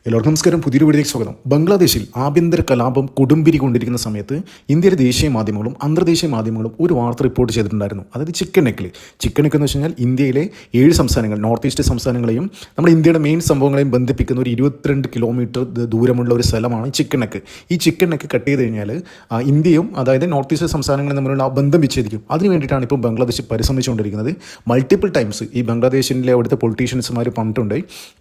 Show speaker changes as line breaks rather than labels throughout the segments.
എല്ലാവർക്കും നമസ്കാരം. പുതിയൊരു വീഡിയോയിലേക്ക് സ്വാഗതം. ബംഗ്ലാദേശിൽ ആഭ്യന്തര കലാപം കൊടുമ്പിരി കൊണ്ടിരിക്കുന്ന സമയത്ത് ഇന്ത്യയിലെ ദേശീയ മാധ്യമങ്ങളും അന്തർദേശീയ മാധ്യമങ്ങളും ഒരു വാർത്ത റിപ്പോർട്ട് ചെയ്തിട്ടുണ്ടായിരുന്നു. അതായത് ചിക്കൻ നെക്ക് എന്ന് വെച്ച് കഴിഞ്ഞാൽ ഇന്ത്യയിലെ 7 സംസ്ഥാനങ്ങൾ, നോർത്ത് ഈസ്റ്റ് സംസ്ഥാനങ്ങളെയും നമ്മുടെ ഇന്ത്യയുടെ മെയിൻ സംഭവങ്ങളെയും ബന്ധിപ്പിക്കുന്ന ഒരു 22 കിലോമീറ്റർ ദൂരമുള്ള ഒരു സ്ഥലമാണ് ചിക്കൻ നെക്ക്. ഈ ചിക്കൻ നെക്ക് കട്ട് ചെയ്ത് കഴിഞ്ഞാൽ ഇന്ത്യയും അതായത് നോർത്ത് ഈസ്റ്റ് സംസ്ഥാനങ്ങളും തമ്മിലുള്ള ആ ബന്ധം വിച്ഛേദിക്കും. അതിന് വേണ്ടിയിട്ടാണ് ഇപ്പോൾ ബംഗ്ലാദേശ് പരിശ്രമിച്ചുകൊണ്ടിരിക്കുന്നത്. മൾട്ടിപ്പിൾ ടൈംസ് ഈ ബംഗ്ലാദേശിലെ അവിടുത്തെ പൊളിറ്റീഷ്യൻസുമാർ പറഞ്ഞിട്ടുണ്ട്,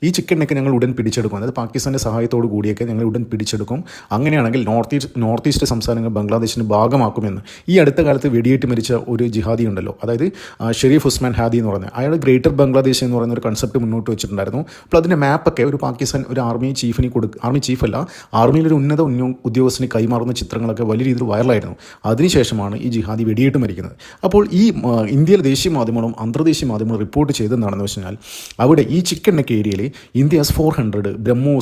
ഈ ചിക്കൻ നെക്ക് ഞങ്ങൾ ഉടൻ പിടിച്ചെടുക്കും, അതായത് പാകിസ്ഥാൻ്റെ സഹായത്തോടു കൂടിയൊക്കെ ഞങ്ങൾ ഉടൻ പിടിച്ചെടുക്കും, അങ്ങനെയാണെങ്കിൽ നോർത്ത് ഈസ്റ്റ് സംസ്ഥാനങ്ങൾ ബംഗ്ലാദേശിന് ഭാഗമാക്കുമെന്ന്. ഈ അടുത്ത കാലത്ത് വെടിയേറ്റ് മരിച്ച ഒരു ജിഹാദി ഉണ്ടല്ലോ, അതായത് ഷെരീഫ് ഉസ്മാൻ ഹാദി എന്ന് പറഞ്ഞ അയാൾ ഗ്രേറ്റർ ബംഗ്ലാദേശ് എന്ന് പറയുന്ന ഒരു കൺസെപ്റ്റ് മുന്നോട്ട് വെച്ചിട്ടുണ്ടായിരുന്നു. അപ്പോൾ അതിൻ്റെ മാപ്പൊക്കെ ഒരു പാകിസ്ഥാൻ ഒരു ആർമി ചീഫല്ല ആർമിയിലൊരു ഉന്നത ഉദ്യോഗസ്ഥന് കൈമാറുന്ന ചിത്രങ്ങളൊക്കെ വലിയ രീതിയിൽ വൈറലായിരുന്നു. അതിനുശേഷമാണ് ഈ ജിഹാദി വെടിയേറ്റ് മരിക്കുന്നത്. അപ്പോൾ ഈ ഇന്ത്യയിലെ ദേശീയ മാധ്യമങ്ങളും അന്തർദേശീയ മാധ്യമങ്ങളും റിപ്പോർട്ട് ചെയ്തതെന്നാണെന്ന് വെച്ച് കഴിഞ്ഞാൽ അവിടെ ഈ ചിക്കൻ നെക്ക് ഏരിയയിൽ ഇന്ത്യ S-400, ബ്രഹ്മോസ്,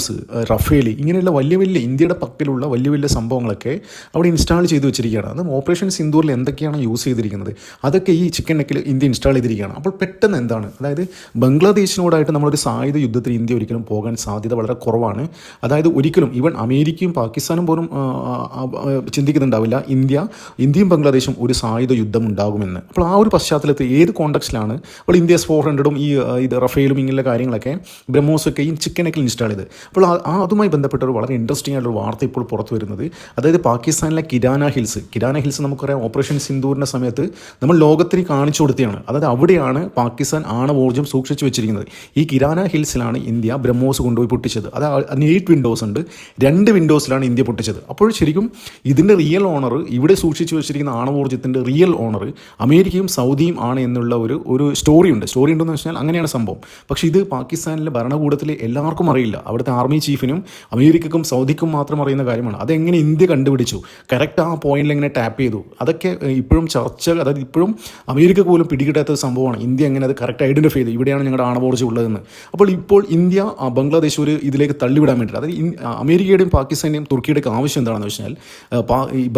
റഫേൽ ഇങ്ങനെയുള്ള വലിയ ഇന്ത്യയുടെ പക്കലുള്ള വലിയ സംഭവങ്ങളൊക്കെ അവിടെ ഇൻസ്റ്റാൾ ചെയ്ത് വെച്ചിരിക്കുകയാണ്. അത് ഓപ്പറേഷൻ സിന്ദൂറിൽ എന്തൊക്കെയാണ് യൂസ് ചെയ്തിരിക്കുന്നത് അതൊക്കെ ഈ ചിക്കൻ നെക്കിൽ ഇന്ത്യ ഇൻസ്റ്റാൾ ചെയ്തിരിക്കുകയാണ്. അപ്പോൾ പെട്ടെന്ന് എന്താണ്, അതായത് ബംഗ്ലാദേശിനോടായിട്ട് നമ്മളൊരു സായുധ യുദ്ധത്തിൽ ഇന്ത്യ ഒരിക്കലും പോകാൻ സാധ്യത വളരെ കുറവാണ്. അതായത് ഒരിക്കലും ഈവൻ അമേരിക്കയും പാകിസ്ഥാനും പോലും ചിന്തിക്കുന്നുണ്ടാവില്ല ഇന്ത്യയും ബംഗ്ലാദേശും ഒരു സായുധ യുദ്ധം ഉണ്ടാകുമെന്ന്. അപ്പോൾ ആ ഒരു പശ്ചാത്തലത്തിൽ ഏത് കോണ്ടക്സ്റ്റിലാണ് അപ്പോൾ ഇന്ത്യ S-400 ഇത് റഫേലും ഇങ്ങനെയുള്ള കാര്യങ്ങളൊക്കെ ബ്രഹ്മോസൊക്കെ ഈ ചിക്കൻ നെക്കിൽ ഇൻസ്റ്റാൾ ചെയ്ത്. അപ്പോൾ അതുമായി ബന്ധപ്പെട്ട ഒരു വളരെ ഇൻട്രസ്റ്റിംഗ് ആയിട്ടുള്ള വാർത്ത ഇപ്പോൾ പുറത്തു വരുന്നത്, അതായത് പാകിസ്ഥാനിലെ കിരാന ഹിൽസ് നമുക്കറിയാം, ഓപ്പറേഷൻ സിന്ദൂറിൻ്റെ സമയത്ത് നമ്മൾ ലോകത്തിന് കാണിച്ചു കൊടുത്തതാണ്. അതായത് അവിടെയാണ് പാകിസ്ഥാൻ ആണവോർജ്ജം സൂക്ഷിച്ചു വെച്ചിരിക്കുന്നത്. ഈ കിരാന ഹിൽസിലാണ് ഇന്ത്യ ബ്രഹ്മോസ് കൊണ്ടുപോയി പൊട്ടിച്ചത്. അത് അതിന് 8 വിൻഡോസ് ഉണ്ട്, 2 വിൻഡോസിലാണ് ഇന്ത്യ പൊട്ടിച്ചത്. അപ്പോൾ ശരിക്കും ഇതിൻ്റെ റിയൽ ഓണർ, ഇവിടെ സൂക്ഷിച്ചു വെച്ചിരിക്കുന്ന ആണവോർജ്ജത്തിൻ്റെ റിയൽ ഓണർ അമേരിക്കയും സൗദിയും ആണ് എന്നുള്ള ഒരു സ്റ്റോറി ഉണ്ടെന്ന് വെച്ചാൽ അങ്ങനെയാണ് സംഭവം. പക്ഷേ ഇത് പാകിസ്ഥാനിലെ ഭരണകൂടത്തിൽ എല്ലാവർക്കും അറിയില്ല. അവിടുത്തെ ആർമി ചീഫിനും അമേരിക്കക്കും സൗദിക്കും മാത്രം അറിയുന്ന കാര്യമാണ്. അതെങ്ങനെ ഇന്ത്യ കണ്ടുപിടിച്ചു, കറക്റ്റ് ആ പോയിന്റിൽ എങ്ങനെ ടാപ്പ് ചെയ്തു, അതൊക്കെ ഇപ്പോഴും അതായത് ഇപ്പോഴും അമേരിക്ക പോലും പിടികിട്ടാത്ത സംഭവമാണ്. ഇന്ത്യ എങ്ങനെ അത് കറക്റ്റ് ഐഡൻറ്റിഫൈ ചെയ്തു, ഇവിടെയാണ് ഞങ്ങളുടെ ആണവോർജ്ജം ഉള്ളതെന്ന്. ഇപ്പോൾ ഇന്ത്യ ബംഗ്ലാദേശ് ഒരു ഇതിലേക്ക് തള്ളിവിടാൻ വേണ്ടിയിട്ട്, അതായത് അമേരിക്കയുടെയും പാകിസ്ഥാൻ്റെയും തുർക്കിയുടെയൊക്കെ ആവശ്യം എന്താണെന്ന് വെച്ചാൽ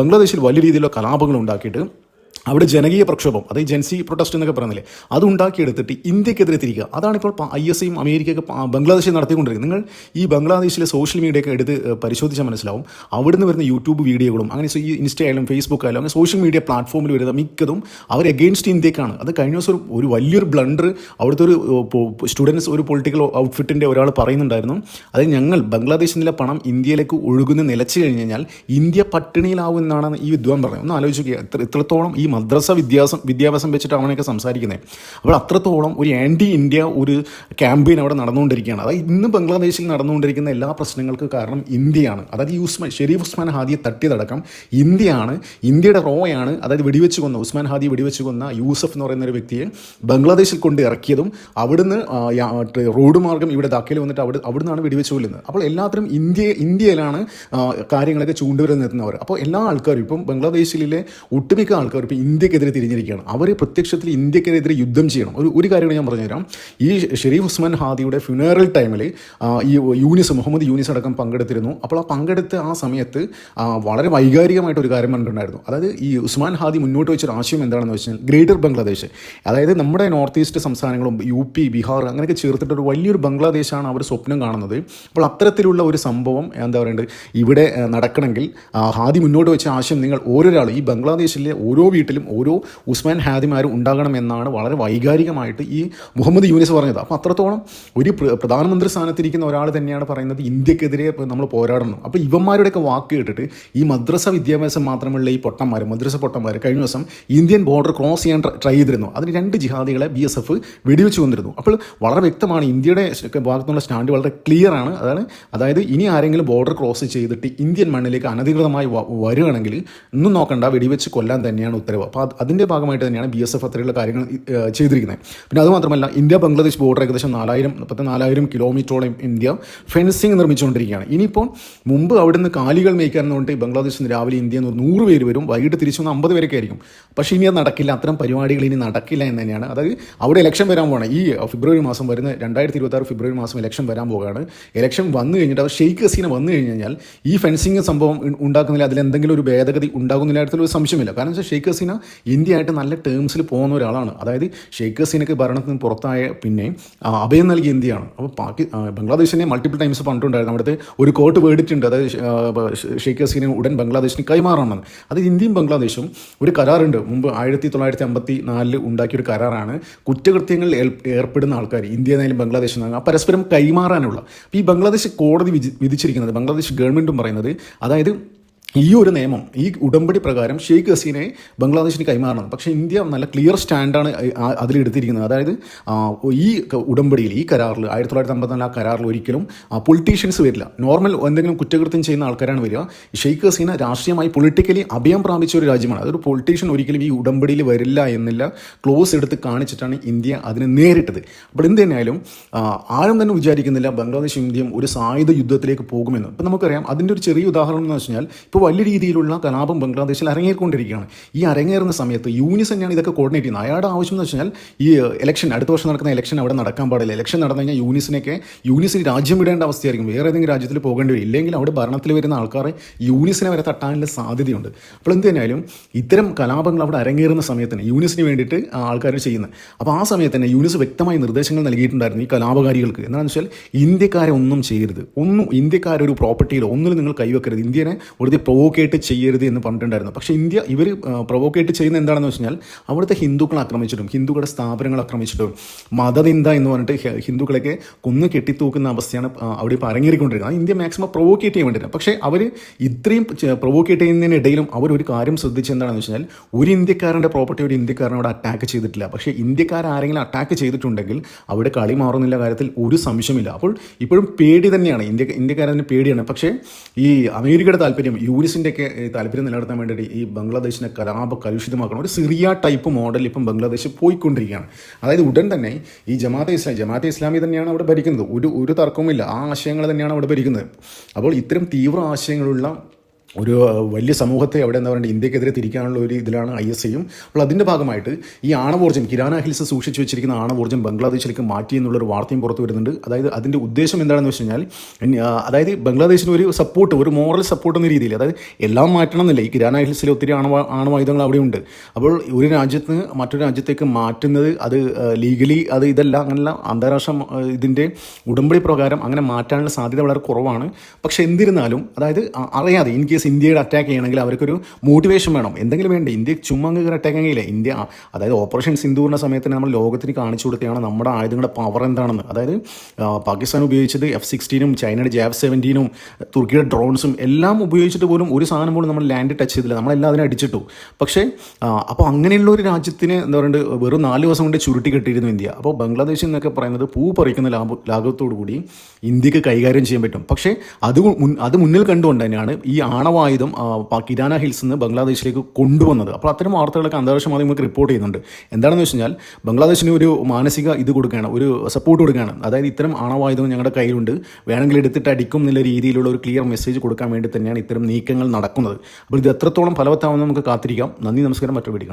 ബംഗ്ലാദേശിൽ വലിയ രീതിയിലുള്ള കലാപങ്ങൾ ഉണ്ടാക്കിയിട്ട് അവിടെ ജനകീയ പ്രക്ഷോഭം, അതായത് ജെൻസി പ്രൊട്ടസ്റ്റ് എന്നൊക്കെ പറയുന്നില്ലേ, അത് ഉണ്ടാക്കിയെടുത്തിട്ട് ഇന്ത്യക്കെതിരെ തിരിക്കുക. അതാണിപ്പോൾ ISIയും അമേരിക്കയൊക്കെ ബംഗ്ലാദേശിൽ നടത്തിക്കൊണ്ടിരിക്കുന്നത്. നിങ്ങൾ ഈ ബംഗ്ലാദേശിലെ സോഷ്യൽ മീഡിയയൊക്കെ എടുത്ത് പരിശോധിച്ചാൽ മനസ്സിലാവും, അവിടുന്ന് വരുന്ന യൂട്യൂബ് വീഡിയോകളും അങ്ങനെ ഈ ഇൻസ്റ്റയായാലും ഫേസ്ബുക്ക് ആയാലും അങ്ങനെ സോഷ്യൽ മീഡിയ പ്ലാറ്റ്ഫോമിൽ വരുന്ന മിക്കതും അവർ എഗെയിൻസ്റ്റ് ഇന്ത്യക്കാണ്. അത് കഴിഞ്ഞ ദിവസം ഒരു വലിയൊരു ബ്ലണ്ടർ അവിടുത്തെ ഒരു സ്റ്റുഡൻസ് ഒരു പൊളിറ്റിക്കൽ ഔട്ട്ഫിറ്റിൻ്റെ ഒരാൾ പറയുന്നുണ്ടായിരുന്നു, അതായത് ഞങ്ങൾ ബംഗ്ലാദേശിലെ പണം ഇന്ത്യയിലേക്ക് ഒഴുകുന്ന നിലച്ചു കഴിഞ്ഞ് കഴിഞ്ഞാൽ ഇന്ത്യ പട്ടിണിയിലാവും എന്നാണ് ഈ വിദ്വാൻ പറഞ്ഞത്. ഒന്ന് ആലോചിക്കുക, ഇത്രത്തോളം ഈ മദ്രസ വിദ്യാഭ്യാസം വെച്ചിട്ട് അവനൊക്കെ സംസാരിക്കുന്നത്. അപ്പോൾ അത്രത്തോളം ഒരു ആൻറ്റി ഇന്ത്യ ഒരു ക്യാമ്പയിൻ അവിടെ നടന്നുകൊണ്ടിരിക്കുകയാണ്. അതായത് ഇന്ന് ബംഗ്ലാദേശിൽ നടന്നുകൊണ്ടിരിക്കുന്ന എല്ലാ പ്രശ്നങ്ങൾക്ക് കാരണം ഇന്ത്യയാണ്. അതായത് ഷെരീഫ് ഉസ്മാൻ ഹാദിയെ തട്ടിയതടക്കം ഇന്ത്യയാണ്, ഇന്ത്യയുടെ റോയാണ്. അതായത് ഉസ്മാൻ ഹാദിയെ വെടിവെച്ച് കൊന്ന യൂസഫ് എന്ന് പറയുന്ന ഒരു വ്യക്തിയെ ബംഗ്ലാദേശിൽ കൊണ്ട് ഇറക്കിയതും അവിടുന്ന് റോഡ് മാർഗം ഇവിടെ ധാക്കയിൽ വന്നിട്ട് അവിടുന്നാണ് വെടിവെച്ച് കൊല്ലുന്നത്. അപ്പോൾ എല്ലാത്തിനും ഇന്ത്യയിലാണ് കാര്യങ്ങളൊക്കെ ചൂണ്ടുവരുന്ന നിർത്തുന്നവർ. അപ്പോൾ എല്ലാ ആൾക്കാരും ഇപ്പം ബംഗ്ലാദേശിലെ ഒട്ടുമിക്ക ആൾക്കാർ ഇപ്പോൾ ഇന്ത്യക്കെതിരെ തിരിഞ്ഞിരിക്കുകയാണ്. അവർ പ്രത്യക്ഷത്തിൽ ഇന്ത്യക്കെതിരെ യുദ്ധം ചെയ്യണം. ഒരു കാര്യമാണ് ഞാൻ പറഞ്ഞുതരാം. ഈ ഷെരീഫ് ഉസ്മാൻ ഹാദിയുടെ ഫ്യൂണറൽ ടൈമിൽ ഈ മുഹമ്മദ് യൂനിസ് അടക്കം പങ്കെടുത്തിരുന്നു. അപ്പോൾ ആ പങ്കെടുത്ത ആ സമയത്ത് വളരെ വൈകാരികമായിട്ട് ഒരു കാര്യം പറഞ്ഞിട്ടുണ്ടായിരുന്നു. അതായത് ഈ ഉസ്മാൻ ഹാദി മുന്നോട്ട് വെച്ചൊരു ആശയം എന്താണെന്ന് വെച്ചാൽ ഗ്രേറ്റർ ബംഗ്ലാദേശ്, അതായത് നമ്മുടെ നോർത്ത് ഈസ്റ്റ് സംസ്ഥാനങ്ങളും UP, ബീഹാർ അങ്ങനെയൊക്കെ ചേർത്തിട്ടൊരു വലിയൊരു ബംഗ്ലാദേശാണ് അവർ സ്വപ്നം കാണുന്നത്. അപ്പോൾ അത്തരത്തിലുള്ള ഒരു സംഭവം എന്താ പറയേണ്ടത് ഇവിടെ നടക്കണമെങ്കിൽ ഹാദി മുന്നോട്ട് വെച്ച ആശയം, നിങ്ങൾ ഓരോരാൾ ഈ ബംഗ്ലാദേശിലെ ഓരോ വീട്ടിലും ഓരോ ഉസ്മാൻ ഹാദിമാരും ഉണ്ടാകണമെന്നാണ് വളരെ വൈകാരികമായിട്ട് ഈ മുഹമ്മദ് യൂനിസ് പറഞ്ഞത്. അപ്പോൾ അത്രത്തോളം ഒരു പ്രധാനമന്ത്രി സ്ഥാനത്തിരിക്കുന്ന ഒരാൾ തന്നെയാണ് പറയുന്നത് ഇന്ത്യക്കെതിരെ നമ്മൾ പോരാടണം. അപ്പോൾ ഇവന്മാരുടെയൊക്കെ വാക്ക് കേട്ടിട്ട് ഈ മദ്രസ വിദ്യാഭ്യാസം മാത്രമുള്ള ഈ മദ്രസ പൊട്ടന്മാർ കഴിഞ്ഞ ദിവസം ഇന്ത്യൻ ബോർഡർ ക്രോസ് ചെയ്യാൻ ട്രൈ ചെയ്തിരുന്നു. അതിന് 2 ജിഹാദികളെ BSF വെടിവെച്ച് കൊണ്ടിരുന്നു. അപ്പോൾ വളരെ വ്യക്തമാണ്, ഇന്ത്യയുടെ ഭാഗത്തുനിന്നുള്ള സ്റ്റാൻഡ് വളരെ ക്ലിയർ ആണ്. അതായത് ഇനി ആരെങ്കിലും ബോർഡർ ക്രോസ് ചെയ്തിട്ട് ഇന്ത്യൻ മണ്ണിലേക്ക് അനധികൃതമായി വരികയാണെങ്കിൽ ഒന്നും നോക്കണ്ട, വെടിവെച്ച് കൊല്ലാൻ തന്നെയാണ് ഉത്തരവ്. അപ്പോൾ അതിൻ്റെ ഭാഗമായിട്ട് തന്നെയാണ് BSF അത്രയുള്ള കാര്യങ്ങൾ ചെയ്തിരിക്കുന്നത്. പിന്നെ അതുമാത്രമല്ല, ഇന്ത്യ ബംഗ്ലാദേശ് ബോർഡർ ഏകദേശം 4,000 കിലോമീറ്ററോളം ഇന്ത്യ ഫെൻസിങ് നിർമ്മിച്ചുകൊണ്ടിരിക്കുകയാണ്. ഇനിയിപ്പോൾ മുമ്പ് അവിടുന്ന് കാലികൾ മേയ്ക്കാനെന്നുകൊണ്ട് ബംഗ്ലാദേശിൽ നിന്ന് രാവിലെ ഇന്ത്യ 100 പേര് വരും, വൈകിട്ട് തിരിച്ചു 50 പേരൊക്കെ ആയിരിക്കും. പക്ഷേ ഇനി അത് നടക്കില്ല, അത്തരം പരിപാടികൾ ഇനി നടക്കില്ല എന്ന് തന്നെയാണ്. അതായത് അവിടെ ഇലക്ഷൻ വരാൻ പോകണം. ഈ ഫെബ്രുവരി മാസം വരുന്ന 2026 ഫെബ്രുവരി മാസം ഇലക്ഷൻ വരാൻ പോകുകയാണ്. ഇലക്ഷൻ വന്നു കഴിഞ്ഞിട്ട് അത് ഷെയ്ഖ് ഹസീന വന്നു കഴിഞ്ഞാൽ ഈ ഫെൻസിങ് സംഭവം ഉണ്ടാക്കുന്നില്ല, അതിലെന്തെങ്കിലും ഒരു ഭേദഗതി ഉണ്ടാകുന്നില്ല, ഒരു സംശയമില്ല. കാരണം വെച്ചാൽ ഷെയ്ഖ് ഹസീന ഹസീന ഇന്ത്യയായിട്ട് നല്ല ടേംസിൽ പോകുന്ന ഒരാളാണ്. അതായത് ഷെയ്ഖ് ഹസീനയ്ക്ക് ഭരണത്തിൽ നിന്ന് പുറത്തായ പിന്നെ അഭയം നൽകിയ ഇന്ത്യയാണ്. അപ്പോൾ ബംഗ്ലാദേശിനെ മൾട്ടിപ്പിൾ ടൈംസ് പണ്ടുണ്ടായിരുന്നു അവിടുത്തെ ഒരു കോർട്ട് വേടിയിട്ടുണ്ട്, അതായത് ഷെയ്ഖ് ഹസീന ഉടൻ ബംഗ്ലാദേശിന് കൈമാറണമെന്ന്. അത് ഇന്ത്യയും ബംഗ്ലാദേശും ഒരു കരാറുണ്ട്, മുമ്പ് 1954 ഉണ്ടാക്കിയൊരു കരാറാണ്. കുറ്റകൃത്യങ്ങളിൽ ഏർപ്പെടുന്ന ആൾക്കാർ ഇന്ത്യയിലും ബംഗ്ലാദേശിൽ പരസ്പരം കൈമാറാനുള്ള. അപ്പോൾ ഈ ബംഗ്ലാദേശ് കോടതി വിധിച്ചിരിക്കുന്നത്, ബംഗ്ലാദേശ് ഗവൺമെൻറ്റും പറയുന്നത്, അതായത് ഈ ഒരു നിയമം, ഈ ഉടമ്പടി പ്രകാരം ഷെയ്ഖ് ഹസീനയെ ബംഗ്ലാദേശിന് കൈമാറണം. പക്ഷേ ഇന്ത്യ നല്ല ക്ലിയർ സ്റ്റാൻഡാണ് അതിലെടുത്തിരിക്കുന്നത്. അതായത് ഈ ഉടമ്പടിയിൽ, ഈ കരാറിൽ 1954 ആ കരാറിൽ ഒരിക്കലും പൊളിറ്റീഷ്യൻസ് വരില്ല. നോർമൽ എന്തെങ്കിലും കുറ്റകൃത്യം ചെയ്യുന്ന ആൾക്കാരാണ് വരിക. ഷെയ്ഖ് ഹസീന രാഷ്ട്രീയമായി പൊളിറ്റിക്കലി അഭയം പ്രാപിച്ച ഒരു രാജ്യമാണ്. അതൊരു പൊളിറ്റീഷ്യൻ ഒരിക്കലും ഈ ഉടമ്പടിയിൽ വരില്ല എന്നില്ല ക്ലോസ് എടുത്ത് കാണിച്ചിട്ടാണ് ഇന്ത്യ അതിനെ നേരിട്ടത്. അപ്പോൾ എന്ത് തന്നെയായാലും ആരും തന്നെ വിചാരിക്കുന്നില്ല ബംഗ്ലാദേശ് ഇന്ത്യയും ഒരു സായുധ യുദ്ധത്തിലേക്ക് പോകുമെന്ന്. ഇപ്പം നമുക്കറിയാം, അതിൻ്റെ ഒരു ചെറിയ ഉദാഹരണം എന്ന് വെച്ച് കഴിഞ്ഞാൽ, ഇപ്പോൾ വലിയ രീതിയിലുള്ള കലാപം ബംഗ്ലാദേശിൽ അരങ്ങേറിക്കൊണ്ടിരിക്കുകയാണ്. ഈ അരങ്ങേറുന്ന സമയത്ത് യൂനിസ് തന്നെയാണ് ഇതൊക്കെ കോർഡിനേറ്റ് ചെയ്യുന്നത്. അയാളുടെ ആവശ്യം എന്ന് വെച്ചാൽ ഈ ഇലക്ഷൻ, അടുത്ത വർഷം നടക്കുന്ന ഇലക്ഷൻ അവിടെ നടക്കാൻ പാടില്ല. ഇലക്ഷൻ നടന്നു കഴിഞ്ഞാൽ യൂനിസിന് രാജ്യം വിടേണ്ട അവസ്ഥയായിരിക്കും, വേറെ ഏതെങ്കിലും രാജ്യത്തിൽ പോകേണ്ടി വരും. ഇല്ലെങ്കിൽ അവിടെ ഭരണത്തിൽ വരുന്ന ആൾക്കാരെ യൂനിസിനെ വരെ തട്ടാനുള്ള സാധ്യതയുണ്ട്. അപ്പോൾ എന്ത് തന്നെയാലും ഇത്തരം കലാപങ്ങൾ അവിടെ അരങ്ങേറുന്ന സമയത്തിന് യൂനിസിന് വേണ്ടിയിട്ട് ആൾക്കാർ ചെയ്യുന്നത്. അപ്പോൾ ആ സമയത്ത് തന്നെ യൂനിസ് വ്യക്തമായ നിർദ്ദേശങ്ങൾ നൽകിയിട്ടുണ്ടായിരുന്നു ഈ കലാപകാരികൾക്ക്. എന്താണെന്ന് വെച്ചാൽ ഇന്ത്യക്കാരെ ഒന്നും ചെയ്യരുത്, ഇന്ത്യക്കാരൊരു പ്രോപ്പർട്ടിയിലോ ഒന്നിലും നിങ്ങൾ കൈവെക്കരുത്, ഇന്ത്യനെ വെറുതെ പ്രൊവോക്കേറ്റ് ചെയ്യരുത് എന്ന് പറഞ്ഞിട്ടുണ്ടായിരുന്നു. പക്ഷേ ഇവർ പ്രൊവോക്കേറ്റ് ചെയ്യുന്ന എന്താണെന്ന് വെച്ച് കഴിഞ്ഞാൽ അവിടുത്തെ ഹിന്ദുക്കളെ ആക്രമിച്ചിട്ടും ഹിന്ദുക്കളുടെ സ്ഥാപനങ്ങൾ ആക്രമിച്ചിട്ടും മതനിന്ദ എന്ന് പറഞ്ഞിട്ട് ഹിന്ദുക്കളൊക്കെ കൊന്നു കെട്ടിത്തൂക്കുന്ന അവസ്ഥയാണ് അവിടെ ഇപ്പോൾ അരങ്ങേറിക്കൊണ്ടിരിക്കുന്നത്. ഇന്ത്യ മാക്സിമം പ്രൊവോക്കേറ്റ് ചെയ്യാൻ വേണ്ടിയിട്ട്. പക്ഷേ അവർ ഇത്രയും പ്രൊവോക്കേറ്റ് ചെയ്യുന്നതിനിടയിലും അവരൊരു കാര്യം ശ്രദ്ധിച്ച് എന്താണെന്ന് വെച്ച് കഴിഞ്ഞാൽ, ഒരു ഇന്ത്യക്കാരൻ്റെ പ്രോപ്പർട്ടി ഒരു ഇന്ത്യക്കാരൻ അവിടെ അറ്റാക്ക് ചെയ്തിട്ടില്ല. പക്ഷേ ഇന്ത്യക്കാരെങ്കിലും അറ്റാക്ക് ചെയ്തിട്ടുണ്ടെങ്കിൽ അവിടെ കളി മാറുന്നില്ല കാര്യത്തിൽ ഒരു സംശയമില്ല. അപ്പോൾ ഇപ്പോഴും പേടി തന്നെയാണ്, ഇന്ത്യക്കാരന് പേടിയാണ്. പക്ഷേ ഈ അമേരിക്കയുടെ താല്പര്യം, യൂനിസിൻ്റെയൊക്കെ താല്പര്യം നിലനിർത്താൻ വേണ്ടിയിട്ട് ഈ ബംഗ്ലാദേശിനെ കലുഷിതമാക്കണം. ഒരു സിറിയ ടൈപ്പ് മോഡൽ ഇപ്പം ബംഗ്ലാദേശ് പോയിക്കൊണ്ടിരിക്കുകയാണ്. അതായത് ഉടൻ തന്നെ ഈ ജമാഅത്തെ ഇസ്ലാമി തന്നെയാണ് അവിടെ ഭരിക്കുന്നത്, ഒരു തർക്കവുമില്ല. ആ ആശയങ്ങൾ തന്നെയാണ് അവിടെ ഭരിക്കുന്നത്. അപ്പോൾ ഇത്തരം തീവ്ര ആശയങ്ങളുള്ള ഒരു വലിയ സമൂഹത്തെ അവിടെ എന്താ പറയുക ഇന്ത്യക്കെതിരെ തിരിക്കാനുള്ള ഒരു ഇതിലാണ് ISIയും. അപ്പോൾ അതിൻ്റെ ഭാഗമായിട്ട് ഈ ആണവോർജ്ജം, കിരാന ഹിൽസ് സൂക്ഷിച്ചു വെച്ചിരിക്കുന്ന ആണവോർജ്ജം ബംഗ്ലാദേശിലേക്ക് മാറ്റി എന്നുള്ളൊരു വാർത്തയും പുറത്തു വരുന്നുണ്ട്. അതായത് അതിൻ്റെ ഉദ്ദേശം എന്താണെന്ന് വെച്ച് കഴിഞ്ഞാൽ, അതായത് ബംഗ്ലാദേശിന് ഒരു സപ്പോർട്ട്, ഒരു മോറൽ സപ്പോർട്ട് എന്ന രീതിയിൽ, അതായത് എല്ലാം മാറ്റണം എന്നില്ല. ഈ കിരാന ഹിൽസിൽ ഒത്തിരി ആണവായുധങ്ങൾ അവിടെ ഉണ്ട്. അപ്പോൾ ഒരു രാജ്യത്ത് മറ്റൊരു രാജ്യത്തേക്ക് മാറ്റുന്നത് അത് ലീഗലി ഇതല്ല, അങ്ങനെയുള്ള അന്താരാഷ്ട്ര ഇതിൻ്റെ ഉടമ്പടി പ്രകാരം അങ്ങനെ മാറ്റാനുള്ള സാധ്യത വളരെ കുറവാണ്. പക്ഷേ എന്നിരുന്നാലും അതായത് അറിയാതെ ഇൻ കേസ് ഇന്ത്യയുടെ അറ്റാക്ക് ചെയ്യണമെങ്കിൽ അവർക്കൊരു മോട്ടിവേഷൻ വേണം, എന്തെങ്കിലും വേണ്ട. ഇന്ത്യ ചുമ്മാ അറ്റാക്ക് ചെയ്യില്ല. ഇന്ത്യ അതായത് ഓപ്പറേഷൻ സിന്ദൂറിൻ്റെ സമയത്ത് നമ്മൾ ലോകത്തിന് കാണിച്ചു കൊടുത്തതാണ് നമ്മുടെ ആയുധങ്ങളുടെ പവർ എന്താണെന്ന്. അതായത് പാകിസ്ഥാൻ ഉപയോഗിച്ചത് F-16 ചൈനയുടെ JAV-17 തുർക്കിയുടെ ഡ്രോൺസും എല്ലാം ഉപയോഗിച്ചിട്ട് പോലും ഒരു സാധനം പോലും നമ്മൾ ലാൻഡ് ടച്ച് ചെയ്തില്ല, നമ്മളെല്ലാം അതിനെ അടിച്ചിട്ടു. പക്ഷേ അപ്പോൾ അങ്ങനെയുള്ള ഒരു രാജ്യത്തിന് എന്താ പറയുക വെറും 4 ദിവസം കൊണ്ട് ചുരുട്ടി കെട്ടിയിരുന്നു ഇന്ത്യ. അപ്പോൾ ബംഗ്ലാദേശ് എന്നൊക്കെ പറയുന്നത് പൂ പറിക്കുന്ന ലാഘവത്തോടു കൂടി ഇന്ത്യക്ക് കൈകാര്യം ചെയ്യാൻ പറ്റും. പക്ഷേ അത് മുന്നിൽ കണ്ടുകൊണ്ട് തന്നെയാണ് ഈ ആണവായുധം കിരാന ഹിൽസിൽ നിന്ന് ബംഗ്ലാദേശിലേക്ക് കൊണ്ടുവന്നത്. അപ്പോൾ അത്തരം വാർത്തകളൊക്കെ അന്താരാഷ്ട്ര മാധ്യമങ്ങൾക്ക് റിപ്പോർട്ട് ചെയ്യുന്നുണ്ട്. എന്താണെന്ന് വെച്ച് കഴിഞ്ഞാൽ ബംഗ്ലാദേശിന് ഒരു മാനസിക ഇത് കൊടുക്കുകയാണ്, ഒരു സപ്പോർട്ട് കൊടുക്കുകയാണ്. അതായത് ഇത്തരം ആണവായുധം ഞങ്ങളുടെ കയ്യിലുണ്ട്, വേണമെങ്കിൽ എടുത്തിട്ട് അടിക്കും എന്നുള്ള രീതിയിലുള്ള ഒരു ക്ലിയർ മെസ്സേജ് കൊടുക്കാൻ വേണ്ടി തന്നെയാണ് ഇത്തരം നീക്കങ്ങൾ നടക്കുന്നത്. അപ്പോൾ ഇത് എത്രത്തോളം ഫലവത്താവുമെന്ന് നമുക്ക് കാത്തിരിക്കാം. നന്ദി, നമസ്കാരം. മറ്റൊരു വീഡിയോ.